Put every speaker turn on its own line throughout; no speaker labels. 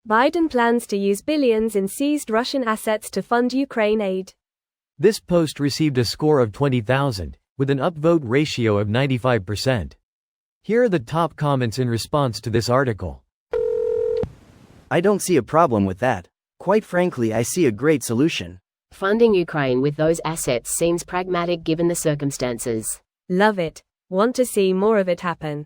Biden plans to use billions in seized Russian assets to fund Ukraine aid.
This post received a score of 20,000, with an upvote ratio of 95%. Here are the top comments in response to this article.
I don't see a problem with that. Quite frankly, I see a great solution.
Funding Ukraine with those assets seems pragmatic given the circumstances.
Love it. Want to see more of it happen.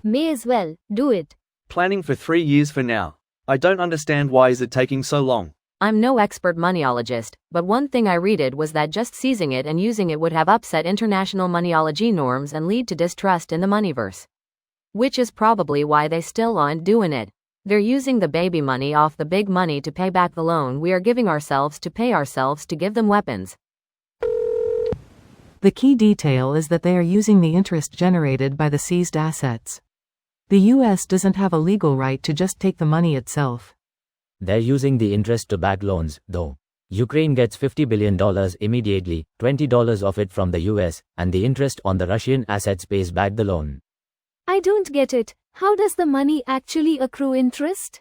May as well, do it.
Planning for 3 years for now. I don't understand why is it taking so long.
I'm no expert moneyologist, but one thing I read was that just seizing it and using it would have upset international moneyology norms and lead to distrust in the moneyverse. Which is probably why they still aren't doing it. They're using the baby money off the big money to pay back the loan we are giving ourselves to pay ourselves to give them weapons.
The key detail is that they are using the interest generated by the seized assets. The US doesn't have a legal right to just take the money itself.
They're using the interest to back loans, though. Ukraine gets $50 billion immediately, $20 of it from the US, and the interest on the Russian assets pays back the loan.
I don't get it. How does the money actually accrue interest?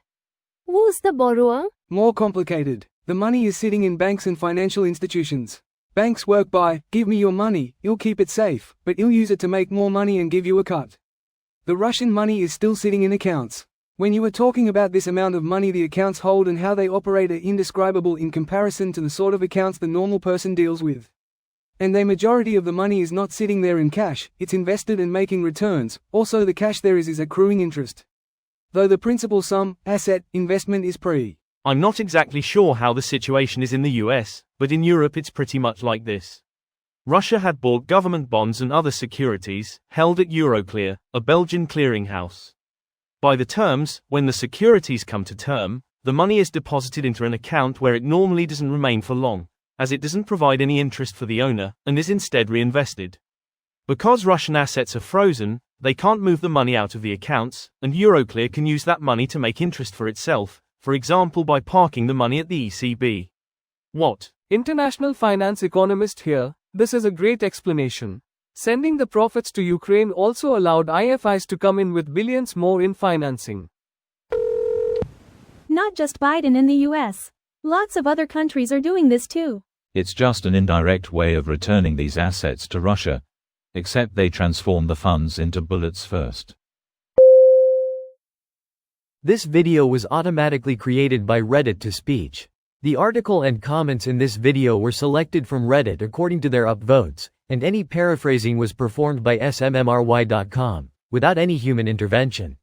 Who's the borrower?
More complicated. The money is sitting in banks and financial institutions. Banks work by, give me your money, you'll keep it safe, but you'll use it to make more money and give you a cut. The Russian money is still sitting in accounts. When you are talking about this amount of money the accounts hold and how they operate are indescribable in comparison to the sort of accounts the normal person deals with. And the majority of the money is not sitting there in cash, it's invested and making returns, also the cash there is accruing interest. Though the principal sum, asset, investment is pre.
I'm not exactly sure how the situation is in the US, but in Europe it's pretty much like this. Russia had bought government bonds and other securities, held at Euroclear, a Belgian clearinghouse. By the terms, when the securities come to term, the money is deposited into an account where it normally doesn't remain for long, as it doesn't provide any interest for the owner, and is instead reinvested. Because Russian assets are frozen, they can't move the money out of the accounts, and Euroclear can use that money to make interest for itself, for example by parking the money at the ECB.
What? International finance economist here, this is a great explanation. Sending the profits to Ukraine also allowed IFIs to come in with billions more in financing.
Not just Biden in the US. Lots of other countries are doing this too.
It's just an indirect way of returning these assets to Russia, except they transform the funds into bullets first.
This video was automatically created by Reddit to Speech. The article and comments in this video were selected from Reddit according to their upvotes, and any paraphrasing was performed by smmry.com, without any human intervention.